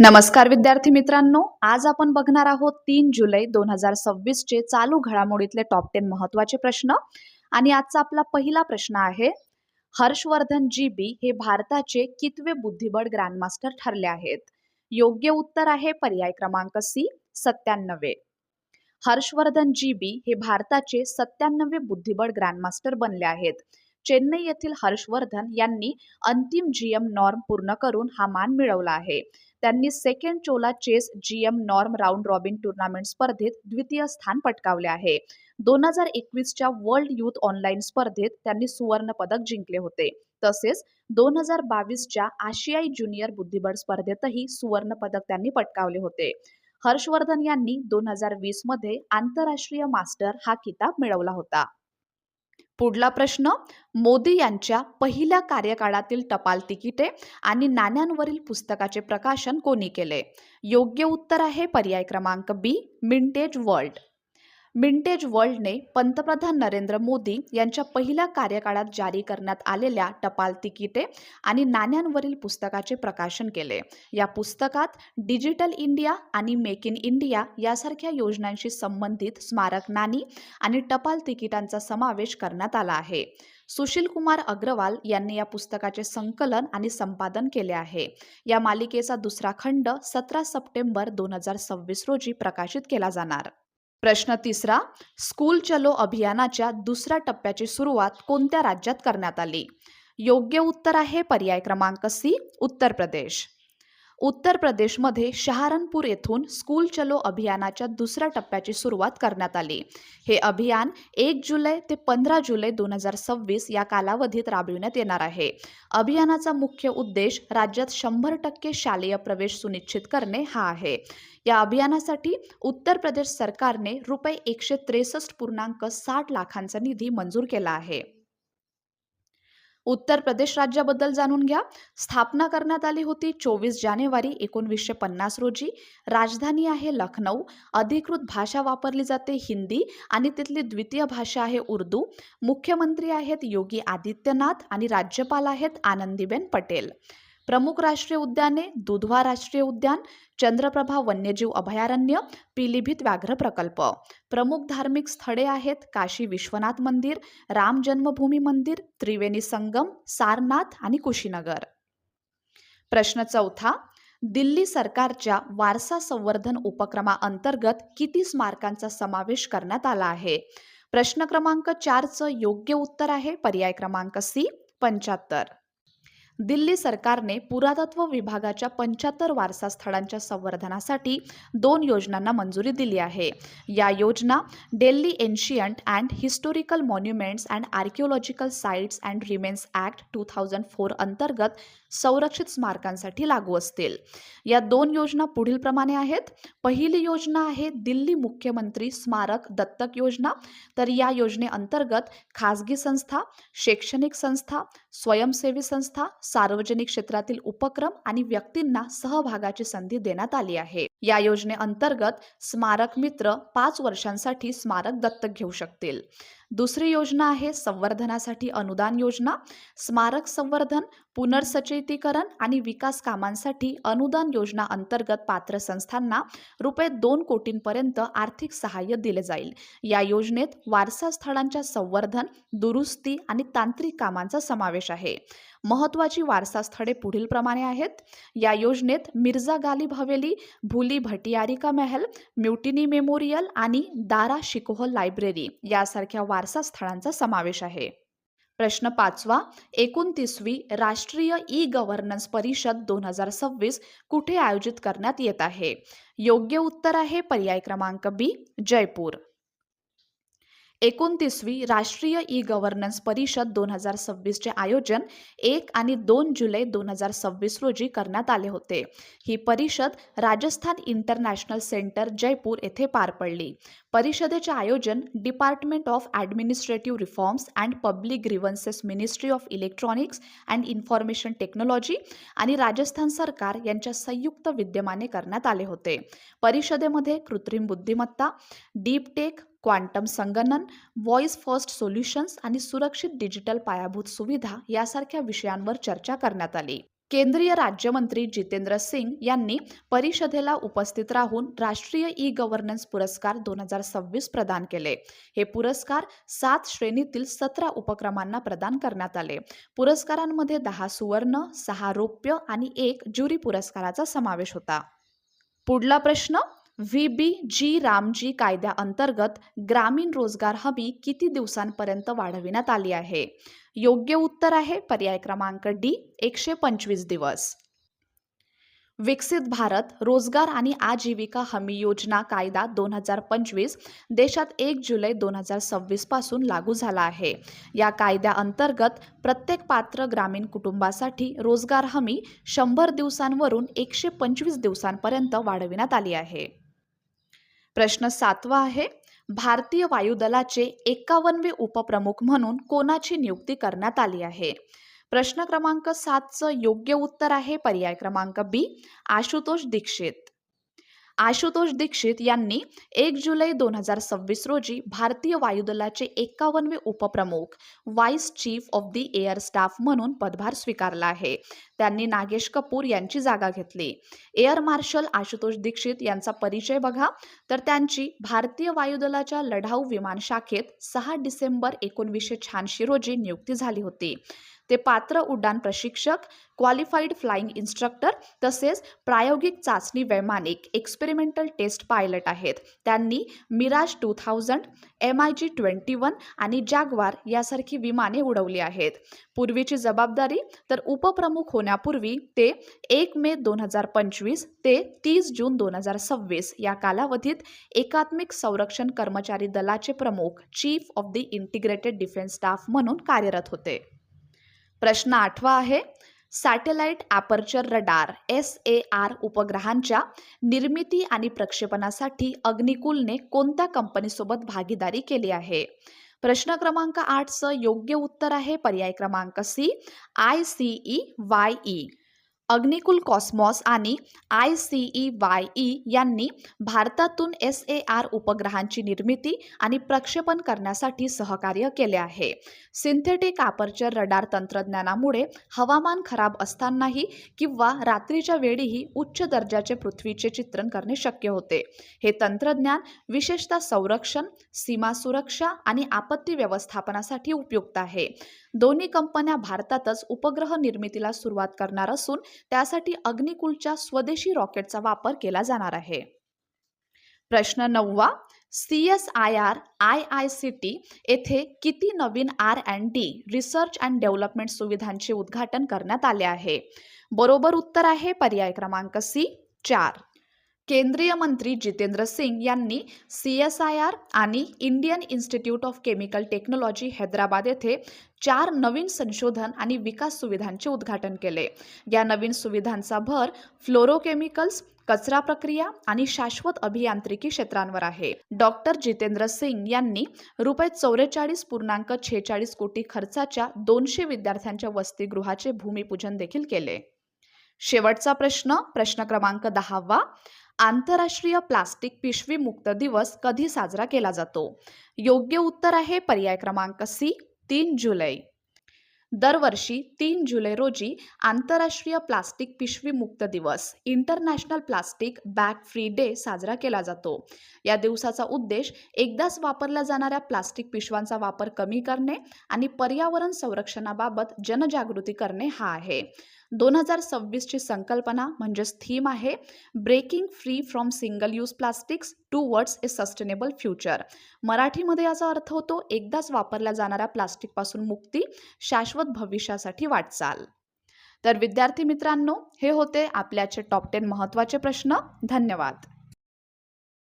नमस्कार विद्यार्थी मित्रांनो, आज आपण बघणार आहोत 3 जुलै 2026 चे चालू घडामोडीतले टॉप 10 महत्त्वाचे प्रश्न. आणि आजचा आपला पहिला प्रश्न आहे, हर्षवर्धन जीबी हे भारताचे कितवे बुद्धिबळ ग्रँडमास्टर ठरले आहेत? योग्य उत्तर आहे पर्याय क्रमांक सी, 97. हर्षवर्धन जीबी हे भारताचे 97 बुद्धिबळ ग्रँडमास्टर बनले आहेत. चेन्नई येथील हर्षवर्धन यांनी अंतिम जीएम नॉर्म पूर्ण करून हा मान मिळवला आहे. त्यांनी second Chola chess GM norm round robin tournament स्पर्धेत द्वितीय स्थान पटकावले आहे. 2021च्या वर्ल्ड यूथ ऑनलाईन स्पर्धेत त्यांनी सुवर्ण पदक जिंकले होते. तसेच 2022च्या आशियाई ज्युनियर बुद्धिबळ स्पर्धेतही सुवर्ण पदक त्यांनी पटकावले होते. हर्षवर्धन यांनी 2020 मध्ये आंतरराष्ट्रीय मास्टर हा किताब मिळवला होता. पुढला प्रश्न, मोदी यांच्या पहिल्या कार्यकाळातील टपाल तिकिटे आणि नाण्यांवरील पुस्तकाचे प्रकाशन कोणी केले? योग्य उत्तर आहे पर्याय क्रमांक बी, मिंटेज वर्ल्ड. मिंटेज वर्ल्डने पंतप्रधान नरेंद्र मोदी यांच्या पहिल्या कार्यकाळात जारी करण्यात आलेल्या टपाल तिकिटे आणि नाण्यांवरील पुस्तकाचे प्रकाशन केले. या पुस्तकात डिजिटल इंडिया आणि मेक इन इंडिया यासारख्या योजनांशी संबंधित स्मारक नाणी आणि टपाल तिकिटांचा समावेश करण्यात आला आहे. सुशील कुमार अग्रवाल यांनी या पुस्तकाचे संकलन आणि संपादन केले आहे. या मालिकेचा दुसरा खंड 17 सप्टेंबर 2026 रोजी प्रकाशित केला जाणार. प्रश्न तिसरा, स्कूल चलो अभियानाच्या दुसऱ्या टप्प्याची सुरुवात कोणत्या राज्यात करण्यात आली? योग्य उत्तर आहे पर्याय क्रमांक सी, उत्तर प्रदेश. उत्तर प्रदेशमध्ये शहारनपूर येथून स्कूल चलो अभियानाच्या दुसऱ्या टप्प्याची सुरुवात करण्यात आली. हे अभियान 1 जुलै ते 15 जुलै 2026 या कालावधीत राबविण्यात येणार आहे. अभियानाचा मुख्य उद्देश राज्यात 100% शालेय प्रवेश सुनिश्चित करणे हा आहे. या अभियानासाठी उत्तर प्रदेश सरकारने रुपये 163.60 लाखांचा निधी मंजूर केला आहे. उत्तर प्रदेश राज्याबद्दल जाणून घ्या. स्थापना करण्यात आली होती 24 जानेवारी 1950 रोजी. राजधानी आहे लखनौ. अधिकृत भाषा वापरली जाते हिंदी आणि तिथली द्वितीय भाषा आहे उर्दू. मुख्यमंत्री आहेत योगी आदित्यनाथ आणि राज्यपाल आहेत आनंदीबेन पटेल. प्रमुख राष्ट्रीय उद्याने, दुधवा राष्ट्रीय उद्यान, चंद्रप्रभा वन्यजीव अभयारण्य, पीलीभीत व्याघ्र प्रकल्प. प्रमुख धार्मिक स्थळे आहेत काशी विश्वनाथ मंदिर, राम जन्मभूमी मंदिर, त्रिवेणी संगम, सारनाथ आणि कुशीनगर. प्रश्न चौथा, दिल्ली सरकारच्या वारसा संवर्धन उपक्रमाअंतर्गत किती स्मारकांचा समावेश करण्यात आला आहे? प्रश्न क्रमांक 4चं योग्य उत्तर आहे पर्याय क्रमांक सी, 75. दिल्ली सरकारने पुरातत्व विभागाच्या 75 वारसा स्थळांच्या संवर्धनासाठी 2 योजनांना मंजुरी दिली आहे. या योजना Delhi ancient and historical monuments and archaeological sites and remains act 2004 अंतर्गत संरक्षित स्मारकांसाठी लागू असतील. या 2 योजना पुढील प्रमाणे आहेत. पहिली योजना आहे दिल्ली मुख्यमंत्री स्मारक दत्तक योजना. तर या योजनेअंतर्गत खाजगी संस्था, शैक्षणिक संस्था, स्वयंसेवी संस्था, सार्वजनिक क्षेत्रातील उपक्रम आणि व्यक्तींना सहभागाची संधी देण्यात आली आहे. या योजनेअंतर्गत स्मारक मित्र 5 वर्षांसाठी स्मारक दत्तक घेऊ शकतील. दुसरी योजना आहे संवर्धनासाठी अनुदान योजना. स्मारक संवर्धन, पुनर्सचेतीकरण आणि विकास कामांसाठी अनुदान योजना अंतर्गत पात्र संस्थांना रुपये 2 कोटींपर्यंत आर्थिक सहाय्य दिले जाईल. या योजनेत वारसा स्थळांच्या संवर्धन, दुरुस्ती आणि तांत्रिक कामांचा समावेश आहे. महत्त्वाची वारसा स्थळे पुढील प्रमाणे आहेत. या योजनेत मिर्झा गालिब हवेली, भूली भटियारी का महल, म्युटिनी मेमोरियल आणि दारा शिकोह लायब्ररी यासारख्या वारसा स्थळांचा समावेश आहे. प्रश्न 5वा, 29वी राष्ट्रीय ई गव्हर्नन्स परिषद 2026 कुठे आयोजित करण्यात येत आहे? योग्य उत्तर आहे पर्याय क्रमांक बी, जयपूर. 29वी राष्ट्रीय ई गव्हर्नन्स परिषद 2026 चे आयोजन 1 आणि 2 जुलै 2026 रोजी करण्यात आले होते. ही परिषद राजस्थान इंटरनॅशनल सेंटर जयपूर येथे पार पडली. परिषदेचे आयोजन department of administrative reforms and public grievances, ministry of electronics and information technology आणि राजस्थान सरकार यांच्या संयुक्त विद्यमाने करण्यात आले होते. परिषदेमध्ये कृत्रिम बुद्धिमत्ता, डीप टेक, क्वांटम संगणन, व्हॉइस फर्स्ट सोल्युशन्स आणि सुरक्षित डिजिटल पायाभूत सुविधा यासारख्या विषयांवर चर्चा करण्यात आली. केंद्रीय राज्यमंत्री जितेंद्र सिंग यांनी परिषदेला उपस्थित राहून राष्ट्रीय ई गव्हर्नन्स पुरस्कार 2026 प्रदान केले. हे पुरस्कार 7 श्रेणीतील 17 उपक्रमांना प्रदान करण्यात आले. पुरस्कारांमध्ये 10 सुवर्ण, 6 रौप्य आणि 1 ज्युरी पुरस्काराचा समावेश होता. पुढला प्रश्न, व्ही.बी.जी. रामजी कायद्याअंतर्गत ग्रामीण रोजगार हमी किती दिवसांपर्यंत वाढविण्यात आली आहे? योग्य उत्तर आहे पर्याय क्रमांक डी, 125 दिवस. विकसित भारत रोजगार आणि आजीविका हमी योजना कायदा 2025 देशात 1 जुलै 2026 पासून लागू झाला आहे. या कायद्याअंतर्गत प्रत्येक पात्र ग्रामीण कुटुंबासाठी रोजगार हमी 100 दिवसांवरून 125 दिवसांपर्यंत वाढविण्यात आली आहे. प्रश्न 7वा आहे, भारतीय वायुदलाचे 51वे उपप्रमुख म्हणून कोणाची नियुक्ती करण्यात आली आहे? प्रश्न क्रमांक 7चं योग्य उत्तर आहे पर्याय क्रमांक बी, आशुतोष दीक्षित. आशुतोष दीक्षित यांनी 1 जुलै 2026 रोजी भारतीय वायुदलाचे 51वे उपप्रमुख vice chief of the air staff म्हणून पदभार स्वीकारला आहे. त्यांनी नागेश कपूर यांची जागा घेतली. एअर मार्शल आशुतोष दीक्षित यांचा परिचय बघा तर त्यांची भारतीय वायुदलाच्या लढाऊ विमान शाखेत 6 डिसेंबर 1986 रोजी नियुक्ती झाली होती. ते पात्र उड्डाण प्रशिक्षक, क्वालिफाईड फ्लाइंग इन्स्ट्रक्टर तसेच प्रायोगिक चाचणी वैमानिक एक्सपेरिमेंटल टेस्ट पायलट आहेत. त्यांनी मिराज 2000, MiG-21 आणि जॅग्वार यासारखी विमाने उडवली आहेत. पूर्वीची जबाबदारी तर उपप्रमुख होण्यापूर्वी ते 1 मे 2025 ते 30 जून 2026 या कालावधीत एकात्मिक संरक्षण कर्मचारी दलाचे प्रमुख chief of the integrated defence staff म्हणून कार्यरत होते. प्रश्न 8वा आहे, सॅटेलाइट ॲपर्चर रडार SAR उपग्रहांच्या निर्मिती आणि प्रक्षेपणासाठी अग्निकुलने कोणत्या कंपनीसोबत भागीदारी केली आहे? प्रश्न क्रमांक 8चं योग्य उत्तर आहे पर्याय क्रमांक सी, ICEYE. अग्निकुल कॉस्मॉस आणि ICEYE यांनी भारतातून SAR उपग्रहांची निर्मिती आणि प्रक्षेपण करण्यासाठी सहकार्य केले आहे. सिंथेटिक ॲपर्चर रडार तंत्रज्ञानामुळे हवामान खराब असतानाही किंवा रात्रीच्या वेळीही उच्च दर्जाचे पृथ्वीचे चित्रण करणे शक्य होते. हे तंत्रज्ञान विशेषतः संरक्षण, सीमा सुरक्षा आणि आपत्ती व्यवस्थापनासाठी उपयुक्त आहे. दोन्ही कंपन्या भारतातच उपग्रह निर्मितीला सुरुवात करणार असून त्यासाठी अग्निकुलच्या स्वदेशी रॉकेटचा वापर केला जाणार आहे. प्रश्न 9वा, CSIR IICT येथे किती नवीन R&D रिसर्च अँड डेव्हलपमेंट सुविधांचे उद्घाटन करण्यात आले आहे? बरोबर उत्तर आहे पर्याय क्रमांक सी, 4. केंद्रीय मंत्री जितेंद्र सिंग यांनी CSIR आणि Indian institute of chemical technology Hyderabad येथे 4 नवीन संशोधन आणि विकास सुविधांचे उद्घाटन केले. या नवीन सुविधांचा भर फ्लोरोकेमिकल्स, कचरा प्रक्रिया आणि शाश्वत अभियांत्रिकी क्षेत्रांवर आहे. डॉक्टर जितेंद्र सिंग यांनी ₹44.46 कोटी खर्चाच्या 200 विद्यार्थ्यांच्या वसतिगृहाचे भूमिपूजन देखील केले. शेवटचा प्रश्न, प्रश्न क्रमांक 10वा, आंतरराष्ट्रीय प्लास्टिक पिशवी मुक्त दिवस कधी साजरा केला जातो? योग्य उत्तर आहे पर्याय क्रमांक सी, 3 जुलै. दरवर्षी 3 जुलै रोजी आंतरराष्ट्रीय प्लास्टिक पिशवी मुक्त दिवस international plastic bag free day साजरा केला जातो. या दिवसाचा उद्देश एकदाच वापरल्या जाणाऱ्या प्लास्टिक पिशव्यांचा वापर कमी करणे आणि पर्यावरण संरक्षणाबाबत जनजागृती करणे हा आहे. 2026 ची संकल्पना म्हणजेच थीम आहे breaking free from single use plastics towards a sustainable future. मराठीमध्ये याचा अर्थ होतो एकदाच वापरल्या जाणाऱ्या प्लास्टिकपासून मुक्ती, शाश्वत भविष्यासाठी वाटचाल. तर विद्यार्थी मित्रांनो, हे होते आपल्याचे टॉप 10 महत्त्वाचे प्रश्न. धन्यवाद.